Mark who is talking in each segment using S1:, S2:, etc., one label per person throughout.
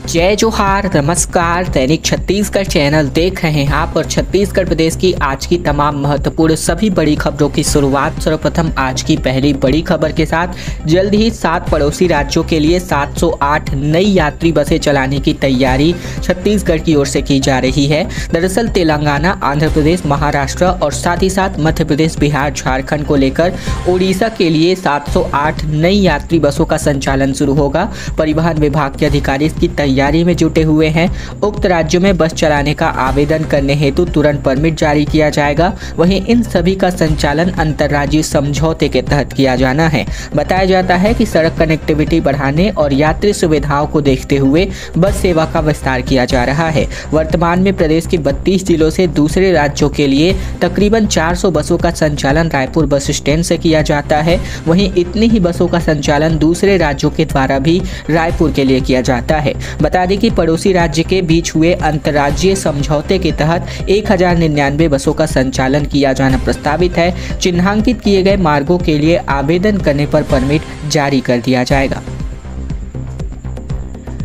S1: जय जोहार, नमस्कार। दैनिक छत्तीसगढ़ चैनल देख रहे हैं आप और छत्तीसगढ़ प्रदेश की आज की तमाम महत्वपूर्ण सभी बड़ी खबरों की शुरुआत सर्वप्रथम आज की पहली बड़ी खबर के साथ। जल्द ही 7 पड़ोसी राज्यों के लिए 708 नई यात्री बसें चलाने की तैयारी छत्तीसगढ़ की ओर से की जा रही है। दरअसल तेलंगाना, आंध्र प्रदेश, महाराष्ट्र और साथ ही साथ मध्य प्रदेश, बिहार, झारखंड को लेकर उड़ीसा के लिए 708 नई यात्री बसों का संचालन शुरू होगा। परिवहन विभाग के अधिकारी इसकी तैयारी में जुटे हुए हैं। उक्त राज्यों में बस चलाने का आवेदन करने हेतु तुरंत परमिट जारी किया जाएगा। वहीं इन सभी का संचालन अंतर्राज्यीय समझौते के तहत किया जाना है। बताया जाता है कि सड़क कनेक्टिविटी बढ़ाने और यात्री सुविधाओं को देखते हुए बस सेवा का विस्तार किया जा रहा है। वर्तमान में प्रदेश के 32 जिलों से दूसरे राज्यों के लिए तकरीबन 400 बसों का संचालन रायपुर बस स्टैंड से किया जाता है। वहीं इतनी ही बसों का संचालन दूसरे राज्यों के द्वारा भी रायपुर के लिए किया जाता है। बता दें कि पड़ोसी राज्य के बीच हुए अंतर्राज्यीय समझौते के तहत 1099 बसों का संचालन किया जाना प्रस्तावित है। चिन्हांकित किए गए मार्गों के लिए आवेदन करने पर परमिट जारी कर दिया जाएगा।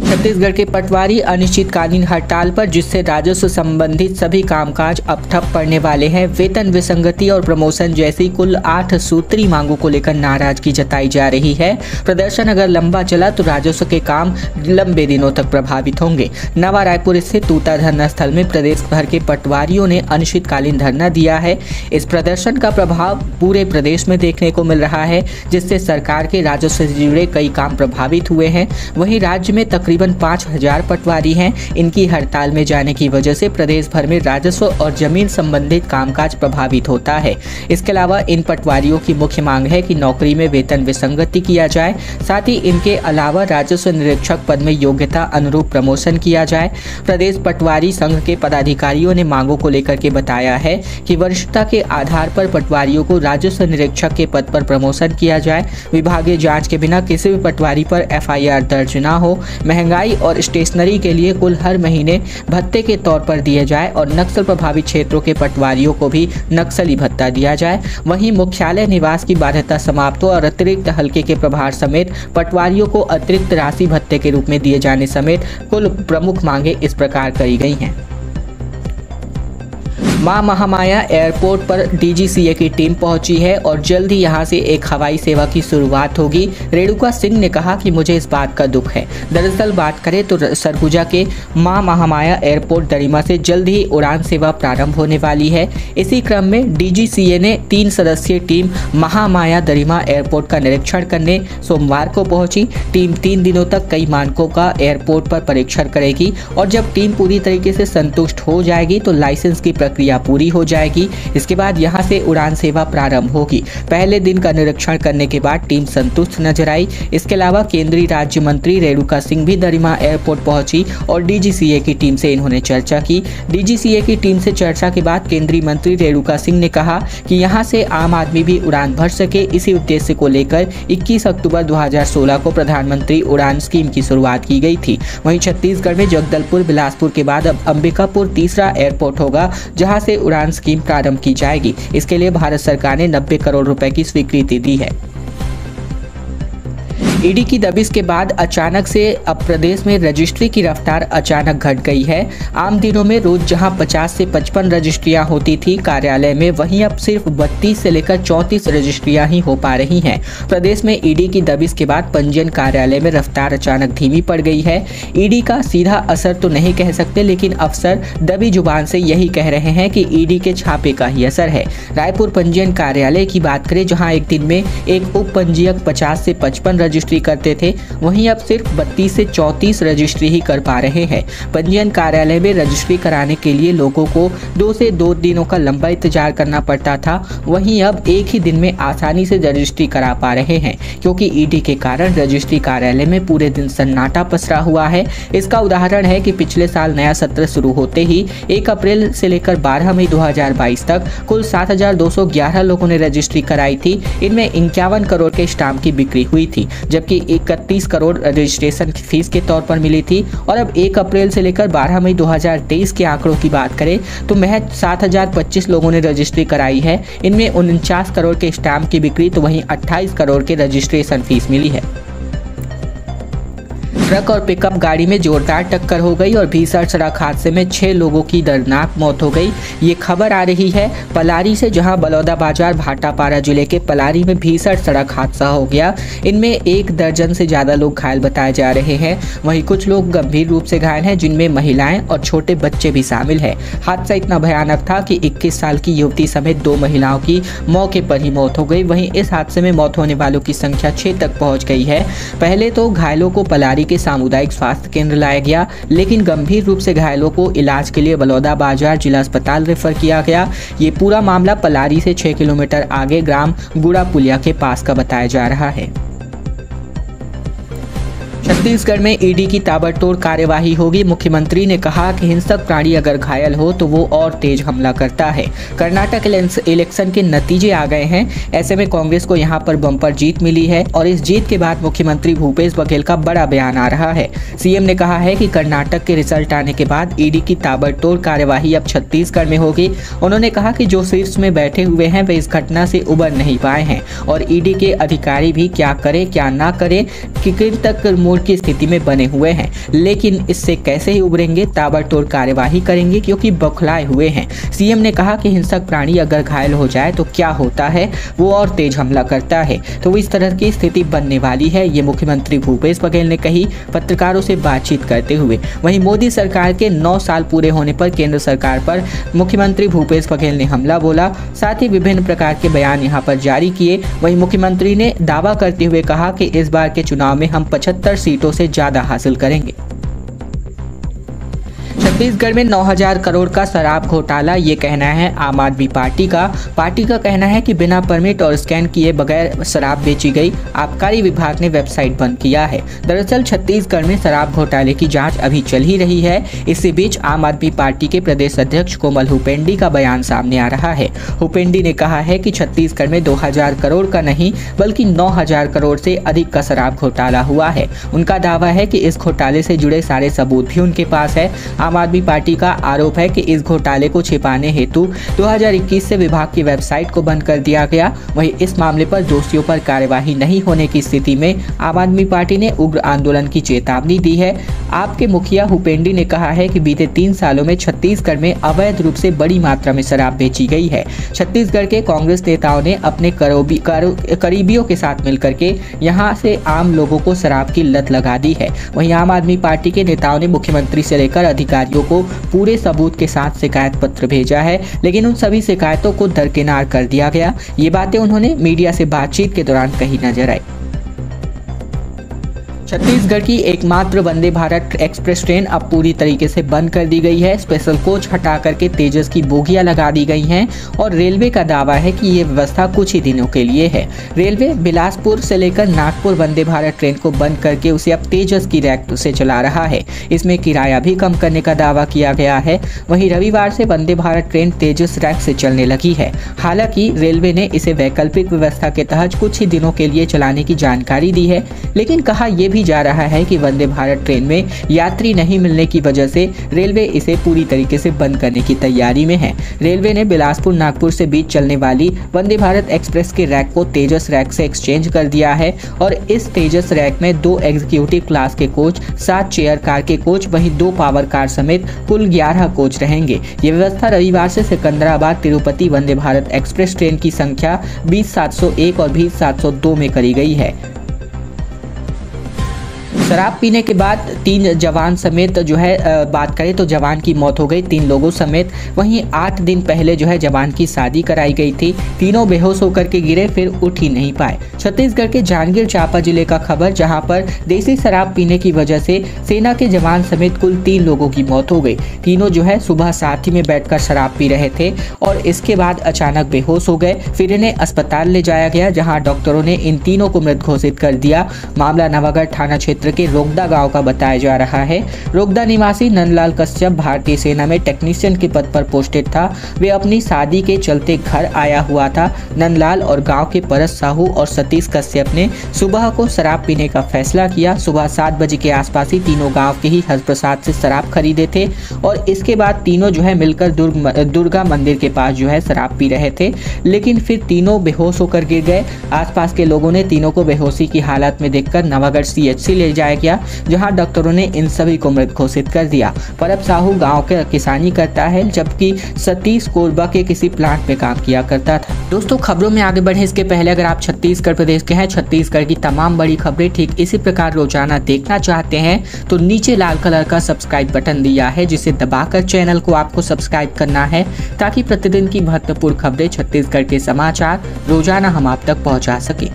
S1: छत्तीसगढ़ के पटवारी अनिश्चितकालीन हड़ताल पर, जिससे राजस्व संबंधित सभी कामकाज अब ठप पड़ने वाले हैं। वेतन विसंगति और प्रमोशन जैसी कुल 8 सूत्री मांगों को लेकर नाराजगी जताई जा रही है। प्रदर्शन अगर लंबा चला तो राजस्व के काम लंबे दिनों तक प्रभावित होंगे। नवा रायपुर स्थित तूता धरना स्थल में प्रदेश भर के पटवारियों ने अनिश्चितकालीन धरना दिया है। इस प्रदर्शन का प्रभाव पूरे प्रदेश में देखने को मिल रहा है, जिससे सरकार के राजस्व से जुड़े कई काम प्रभावित हुए हैं। वहीं राज्य में तकरीबन 5000 पटवारी हैं। इनकी हड़ताल में जाने की वजह से प्रदेश भर में राजस्व और जमीन संबंधित कामकाज प्रभावित होता है। इसके अलावा इन पटवारियों की मुख्य मांग है कि नौकरी में वेतन विसंगति किया जाए, साथ ही इनके अलावा राजस्व निरीक्षक पद में योग्यता अनुरूप प्रमोशन किया जाए। प्रदेश पटवारी संघ के पदाधिकारियों ने मांगों को लेकर के बताया है कि वरिष्ठता के आधार पर पटवारियों को राजस्व निरीक्षक के पद पर प्रमोशन किया जाए। विभागीय जाँच के बिना किसी भी पटवारी पर FIR दर्ज न हो। महंगाई और स्टेशनरी के लिए कुल हर महीने भत्ते के तौर पर दिए जाए और नक्सल प्रभावित क्षेत्रों के पटवारियों को भी नक्सली भत्ता दिया जाए। वहीं मुख्यालय निवास की बाध्यता समाप्त हो और अतिरिक्त हल्के के प्रभार समेत पटवारियों को अतिरिक्त राशि भत्ते के रूप में दिए जाने समेत कुल प्रमुख मांगे इस प्रकार करी गई हैं। मां महामाया एयरपोर्ट पर DGCA की टीम पहुंची है और जल्द ही यहां से एक हवाई सेवा की शुरुआत होगी। रेणुका सिंह ने कहा कि मुझे इस बात का दुख है। दरअसल बात करें तो सरगुजा के मां महामाया एयरपोर्ट दरिमा से जल्द ही उड़ान सेवा प्रारंभ होने वाली है। इसी क्रम में DGCA ने 3 सदस्यीय टीम महामाया दरिमा एयरपोर्ट का निरीक्षण करने सोमवार को पहुंची। टीम 3 दिनों तक कई मानकों का एयरपोर्ट पर परीक्षण करेगी और जब टीम पूरी तरीके से संतुष्ट हो जाएगी तो लाइसेंस की प्रक्रिया पूरी हो जाएगी। इसके बाद यहां से उड़ान सेवा प्रारंभ होगी। पहले दिन का निरीक्षण करने के बाद टीम संतुष्ट नजर आई। इसके अलावा केंद्रीय राज्य मंत्री रेणुका सिंह भी दरिमा एयरपोर्ट पहुंची और DGCA की टीम से इन्होंने चर्चा की। DGCA की टीम से चर्चा के बाद केंद्रीय मंत्री रेणुका सिंह ने कहा कि यहां से आम आदमी भी उड़ान भर सके। इसी उद्देश्य को लेकर 21 अक्टूबर 2016 को प्रधानमंत्री उड़ान स्कीम की शुरुआत की गई थी। वहीं छत्तीसगढ़ में जगदलपुर, बिलासपुर के बाद अब अंबिकापुर तीसरा एयरपोर्ट होगा जहां से उड़ान स्कीम प्रारंभ की जाएगी। इसके लिए भारत सरकार ने 90 करोड़ रुपए की स्वीकृति दी है। ईडी की दबिश के बाद अचानक से अब प्रदेश में रजिस्ट्री की रफ्तार अचानक घट गई है। आम दिनों में रोज जहां 50 से 55 रजिस्ट्रियां होती थी कार्यालय में, वहीं अब सिर्फ 32 से लेकर 34 रजिस्ट्रियां ही हो पा रही हैं। प्रदेश में ईडी की दबिश के बाद पंजीयन कार्यालय में रफ्तार अचानक धीमी पड़ गई है। ईडी का सीधा असर तो नहीं कह सकते, लेकिन अफसर दबी जुबान से यही कह रहे हैं कि ईडी के छापे का ही असर है। रायपुर पंजीयन कार्यालय की बात करें, जहाँ एक दिन में एक उप पंजीयक 50 से 55 रजिस्ट्री करते थे, वहीं अब सिर्फ 32 से 34 रजिस्ट्री ही कर पा रहे हैं। पंजीयन कार्यालय में रजिस्ट्री कराने के लिए लोगों को 2 से 2 दिनों का लंबा इंतजार करना पड़ता था, वहीं अब एक ही दिन में आसानी से रजिस्ट्री करा पा रहे हैं, क्योंकि ईडी के कारण रजिस्ट्री कार्यालय में पूरे दिन सन्नाटा पसरा हुआ है। इसका उदाहरण है कि पिछले साल नया सत्र शुरू होते ही 1 अप्रैल से लेकर 12 मई 2022 तक कुल 7211 लोगों ने रजिस्ट्री कराई थी। इनमें 51 करोड़ के स्टाम्प की बिक्री हुई थी, जबकि 31 करोड़ रजिस्ट्रेशन फीस के तौर पर मिली थी। और अब 1 अप्रैल से लेकर 12 मई 2023 के आंकड़ों की बात करें तो महज 7025 लोगों ने रजिस्ट्री कराई है। इनमें 49 करोड़ के स्टाम्प की बिक्री तो वहीं 28 करोड़ के रजिस्ट्रेशन फीस मिली है। ट्रक और पिकअप गाड़ी में जोरदार टक्कर हो गई और भीषण सड़क हादसे में 6 लोगों की दर्दनाक मौत हो गई। ये खबर आ रही है पलारी से, जहां बलौदाबाजार भाटापारा जिले के पलारी में भीषण सड़क हादसा हो गया। इनमें 1 दर्जन से ज्यादा लोग घायल बताए जा रहे हैं। वहीं कुछ लोग गंभीर रूप से घायल हैं, जिनमें महिलाएं और छोटे बच्चे भी शामिल हैं। हादसा इतना भयानक था कि 21 साल की युवती समेत 2 महिलाओं की मौके पर ही मौत हो गई। वहीं इस हादसे में मौत होने वालों की संख्या 6 तक पहुंच गई है। पहले तो घायलों को पलारी के सामुदायिक स्वास्थ्य केंद्र लाया गया, लेकिन गंभीर रूप से घायलों को इलाज के लिए बलौदाबाजार जिला अस्पताल रेफर किया गया। ये पूरा मामला पलारी से 6 किलोमीटर आगे ग्राम गुड़ापुलिया के पास का बताया जा रहा है। छत्तीसगढ़ में ईडी की ताबड़तोड़ कार्यवाही होगी। मुख्यमंत्री ने कहा कि हिंसक प्राणी अगर घायल हो तो वो और तेज हमला करता है। कर्नाटक इलेक्शन के नतीजे आ गए हैं, ऐसे में कांग्रेस को यहां पर बम्पर जीत मिली है और इस जीत के बाद मुख्यमंत्री भूपेश बघेल का बड़ा बयान आ रहा है। सीएम ने कहा है कि कर्नाटक के रिजल्ट आने के बाद ईडी की ताबड़तोड़ कार्यवाही अब छत्तीसगढ़ में होगी। उन्होंने कहा कि जो शीर्ष में बैठे हुए हैं वे इस घटना से उबर नहीं पाए हैं और ईडी के अधिकारी भी क्या करे क्या ना करे किकिर तक की स्थिति में बने हुए हैं, लेकिन इससे कैसे ही उबरेंगे, ताबड़तोड़ कार्यवाही करेंगे क्योंकि बौखलाए हुए हैं। सीएम ने कहा कि हिंसक प्राणी अगर घायल हो जाए तो क्या होता है, वो और तेज हमला करता है, तो इस तरह की स्थिति बनने वाली है, ये मुख्यमंत्री भूपेश बघेल ने कही पत्रकारों से बातचीत करते हुए। वहीं मोदी सरकार के 9 साल पूरे होने पर केंद्र सरकार पर मुख्यमंत्री भूपेश बघेल ने हमला बोला, साथ ही विभिन्न प्रकार के बयान यहां पर जारी किए। वहीं मुख्यमंत्री ने दावा करते हुए कहा कि इस बार के चुनाव में हम 75 सीटों से ज्यादा हासिल करेंगे। छत्तीसगढ़ में 9,000 करोड़ का शराब घोटाला, ये कहना है आम आदमी पार्टी का। पार्टी का कहना है कि बिना परमिट और स्कैन किए बगैर शराब बेची गई। आबकारी विभाग ने वेबसाइट बंद किया है। दरअसल छत्तीसगढ़ में शराब घोटाले की जांच अभी चल ही रही है। इसी बीच आम आदमी पार्टी के प्रदेश अध्यक्ष कोमल हुपेंडी का बयान सामने आ रहा है। हुपेंडी ने कहा है कि छत्तीसगढ़ में 2,000 करोड़ का नहीं बल्कि 9,000 करोड़ से अधिक का शराब घोटाला हुआ है। उनका दावा है कि इस घोटाले से जुड़े सारे सबूत भी उनके पास है। आम आदमी पार्टी का आरोप है कि इस घोटाले को छिपाने हेतु 2021 से विभाग की वेबसाइट को बंद कर दिया गया। वहीं इस मामले पर दोषियों पर कार्यवाही नहीं होने की स्थिति में आम आदमी पार्टी ने उग्र आंदोलन की चेतावनी दी है। आप के मुखिया हुपेंडी ने कहा है कि बीते 3 सालों में छत्तीसगढ़ में अवैध रूप से बड़ी मात्रा में शराब बेची गई है। छत्तीसगढ़ के कांग्रेस नेताओं ने अपने करीबियों के साथ मिलकर के यहाँ से आम लोगों को शराब की लत लगा दी है। वहीं आम आदमी पार्टी के नेताओं ने मुख्यमंत्री से लेकर अधिकारियों को पूरे सबूत के साथ शिकायत पत्र भेजा है, लेकिन उन सभी शिकायतों को दरकिनार कर दिया गया। ये बातें उन्होंने मीडिया से बातचीत के दौरान कही नजर आई। छत्तीसगढ़ की एकमात्र वंदे भारत एक्सप्रेस ट्रेन अब पूरी तरीके से बंद कर दी गई है। स्पेशल कोच हटा करके तेजस की बोगियां लगा दी गई हैं और रेलवे का दावा है कि ये व्यवस्था कुछ ही दिनों के लिए है। रेलवे बिलासपुर से लेकर नागपुर वंदे भारत ट्रेन को बंद करके उसे अब तेजस की रैक से चला रहा है। इसमें किराया भी कम करने का दावा किया गया है। वहीं रविवार से वंदे भारत ट्रेन तेजस रैक से चलने लगी है। हालांकि रेलवे ने इसे वैकल्पिक व्यवस्था के तहत कुछ ही दिनों के लिए चलाने की जानकारी दी है, लेकिन कहा यह भी जा रहा है कि वंदे भारत ट्रेन में यात्री नहीं मिलने की वजह से रेलवे इसे पूरी तरीके से बंद करने की तैयारी में है। रेलवे ने बिलासपुर नागपुर से बीच चलने वाली वंदे भारत एक्सप्रेस के रैक को तेजस रैक से एक्सचेंज कर दिया है और इस तेजस रैक में 2 एग्जीक्यूटिव क्लास के कोच, 7 चेयर कार के कोच, वहीं 2 पावर कार समेत कुल 11 कोच रहेंगे। ये व्यवस्था रविवार से सिकंदराबाद तिरुपति वंदे भारत एक्सप्रेस ट्रेन की संख्या 20,701 और 20,702 में करी गई है। शराब पीने के बाद 3 जवान समेत बात करें तो जवान की मौत हो गई, 3 लोगों समेत। वहीं 8 दिन पहले जवान की शादी कराई गई थी। तीनों बेहोश होकर के गिरे, फिर उठ ही नहीं पाए। छत्तीसगढ़ के जांजगीर चांपा जिले का खबर, जहां पर देसी शराब पीने की वजह से सेना के जवान समेत कुल 3 लोगों की मौत हो गई। तीनों सुबह साथी में बैठकर शराब पी रहे थे और इसके बाद अचानक बेहोश हो गए। फिर इन्हें अस्पताल ले जाया गया, जहाँ डॉक्टरों ने इन तीनों को मृत घोषित कर दिया। मामला नवागढ़ थाना क्षेत्र के रोगदा गांव का बताया जा रहा है। रोगदा निवासी नंदलाल कश्यप भारतीय सेना में टेक्नीशियन के पद पर पोस्टेड था। वे अपनी शादी के चलते घर आया हुआ था। नंदलाल और गांव के परस साहू और सतीश कश्यप ने सुबह को शराब पीने का फैसला किया। सुबह 7 बजे के आसपास ही तीनों गांव के ही हरप्रसाद से शराब खरीदे थे और इसके बाद तीनों मिलकर दुर्गा मंदिर के पास शराब पी रहे थे, लेकिन फिर तीनों बेहोश होकर गिर गए। आसपास के लोगों ने तीनों को बेहोशी की हालत में देखकर नवागढ़ CHC ले जाया जाया गया, जहां डॉक्टरों ने इन सभी को मृत घोषित कर दिया। परब साहू गांव के किसानी करता है, जबकि सतीश कोरबा के किसी प्लांट में काम किया करता था। दोस्तों, खबरों में आगे बढ़े इसके पहले अगर आप छत्तीसगढ़ प्रदेश के हैं, छत्तीसगढ़ की तमाम बड़ी खबरें ठीक इसी प्रकार रोजाना देखना चाहते हैं तो नीचे लाल कलर का सब्सक्राइब बटन दिया है, जिसे दबाकर चैनल को आपको सब्सक्राइब करना है, ताकि प्रतिदिन की महत्वपूर्ण खबरें, छत्तीसगढ़ के समाचार रोजाना हम आप तक पहुंचा सकें।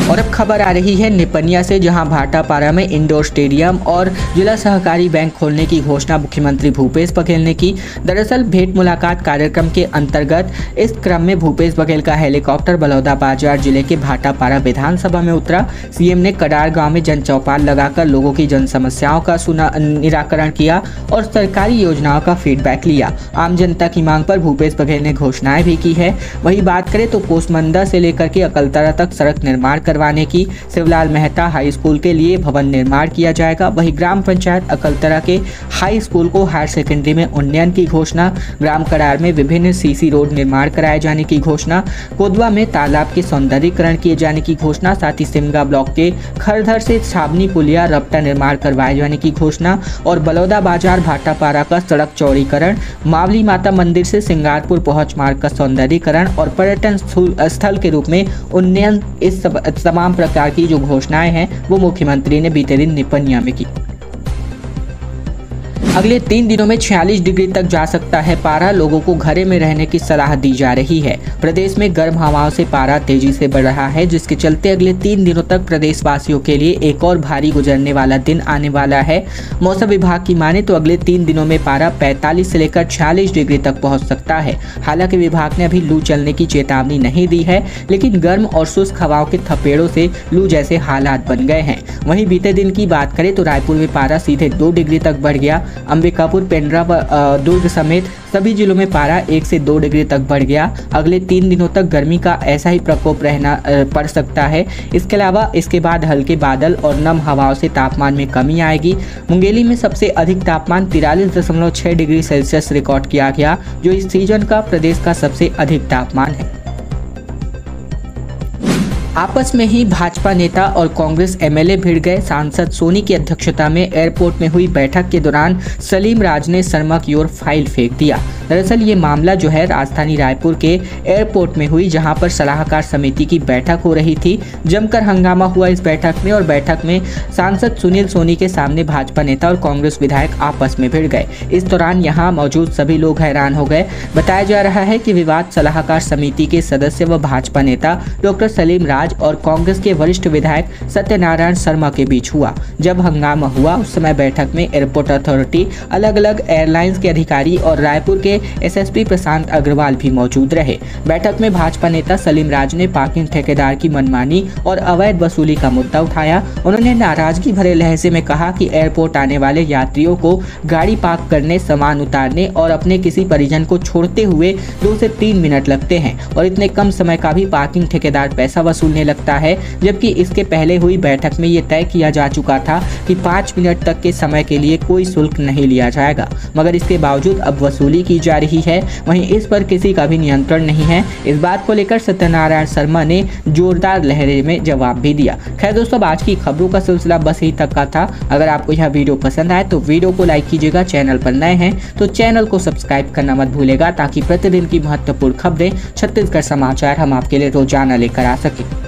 S1: और अब खबर आ रही है निपनिया से, जहां भाटापारा में इंडोर स्टेडियम और जिला सहकारी बैंक खोलने की घोषणा मुख्यमंत्री भूपेश बघेल ने की। दरअसल भेंट मुलाकात कार्यक्रम के अंतर्गत इस क्रम में भूपेश बघेल का हेलीकॉप्टर बलौदाबाजार जिले के भाटापारा विधानसभा में उतरा। सीएम ने कडार गांव में जन चौपाल लगाकर लोगों की जन समस्याओं का निराकरण किया और सरकारी योजनाओं का फीडबैक लिया। आम जनता की मांग पर भूपेश बघेल ने घोषणाएं भी की है। वही बात करें तो कोसमंदा से लेकर के अकलतरा तक सड़क निर्माण करवाने की, शिवलाल मेहता हाई स्कूल के लिए भवन निर्माण किया जाएगा। वही ग्राम पंचायत अकलतरा के हाई स्कूल को हायर सेकेंडरी में उन्नयन की घोषणा। ग्राम कडार में विभिन्न सीसी रोड निर्माण कराए जाने की घोषणा। कोदवा में तालाब के सौंदर्यीकरण किए जाने की घोषणा। साथ ही सिमगा ब्लॉक के खरधर से छावनी पुलिया रपटा निर्माण करवाए जाने की घोषणा। और बलौदाबाजार भाटापारा का सड़क चौड़ीकरण, मावली माता मंदिर से सिंगारपुर पहुंच मार्ग का सौंदर्यीकरण और पर्यटन स्थल के रूप में उन्नयन, इस तमाम प्रकार की जो घोषणाएं हैं वो मुख्यमंत्री ने बीते दिन निपनिया में की। अगले 3 दिनों में 46 डिग्री तक जा सकता है पारा, लोगों को घरे में रहने की सलाह दी जा रही है। प्रदेश में गर्म हवाओं से पारा तेजी से बढ़ रहा है, जिसके चलते अगले 3 दिनों तक प्रदेशवासियों के लिए एक और भारी गुजरने वाला दिन आने वाला है। मौसम विभाग की माने तो अगले 3 दिनों में पारा 45 से लेकर 46 डिग्री तक पहुंच सकता है। हालांकि विभाग ने अभी लू चलने की चेतावनी नहीं दी है, लेकिन गर्म और शुष्क हवाओं के थपेड़ों से लू जैसे हालात बन गए हैं। वहीं बीते दिन की बात करें तो रायपुर में पारा सीधे 2 डिग्री तक बढ़ गया। अंबिकापुर, पेंड्रा व दुर्ग समेत सभी जिलों में पारा 1 से 2 डिग्री तक बढ़ गया। अगले 3 दिनों तक गर्मी का ऐसा ही प्रकोप पड़ सकता है। इसके अलावा इसके बाद हल्के बादल और नम हवाओं से तापमान में कमी आएगी। मुंगेली में सबसे अधिक तापमान 43.6 डिग्री सेल्सियस रिकॉर्ड किया गया, जो इस सीजन का प्रदेश का सबसे अधिक तापमान है। आपस में ही भाजपा नेता और कांग्रेस एमएलए भिड़ गए। सांसद सोनी की अध्यक्षता में एयरपोर्ट में हुई बैठक के दौरान सलीम राज ने शर्मा की ओर फाइल फेंक दिया। दरअसल ये मामला जो है राजधानी रायपुर के एयरपोर्ट में हुई, जहां पर सलाहकार समिति की बैठक हो रही थी। जमकर हंगामा हुआ इस बैठक में, और बैठक में सांसद सुनील सोनी के सामने भाजपा नेता और कांग्रेस विधायक आपस में भिड़ गए। इस दौरान यहाँ मौजूद सभी लोग हैरान हो गए। बताया जा रहा है कि विवाद सलाहकार समिति के सदस्य व भाजपा नेता डॉक्टर सलीम राज और कांग्रेस के वरिष्ठ विधायक सत्यनारायण शर्मा के बीच हुआ। जब हंगामा हुआ उस समय बैठक में एयरपोर्ट अथॉरिटी, अलग अलग एयरलाइंस के अधिकारी और रायपुर के एसएसपी प्रशांत अग्रवाल भी मौजूद रहे। बैठक में भाजपा नेता सलीम राज ने पार्किंग ठेकेदार की मनमानी और अवैध वसूली का मुद्दा उठाया। उन्होंने नाराजगी भरे लहजे में कहा कि एयरपोर्ट आने वाले यात्रियों को गाड़ी पार्क करने, सामान उतारने और अपने किसी परिजन को छोड़ते हुए 2 से 3 मिनट लगते हैं, और इतने कम समय का भी पार्किंग ठेकेदार पैसा वसूलने लगता है। जबकि इसके पहले हुई बैठक में ये तय किया जा चुका था कि 5 मिनट तक के समय के लिए कोई शुल्क नहीं लिया जाएगा, मगर इसके बावजूद अब वसूली की जा रही है। वहीं इस पर किसी का भी नियंत्रण नहीं है। इस बात को लेकर सत्यनारायण शर्मा ने जोरदार लहरे में जवाब भी दिया। खैर दोस्तों, आज की खबरों का सिलसिला बस यही तक का था। अगर आपको यह वीडियो पसंद आए तो वीडियो को लाइक कीजिएगा। चैनल पर नए हैं तो चैनल को सब्सक्राइब करना मत भूलेगा, ताकि प्रतिदिन की महत्वपूर्ण खबरें, छत्तीसगढ़ समाचार हम आपके लिए रोजाना लेकर आ सके।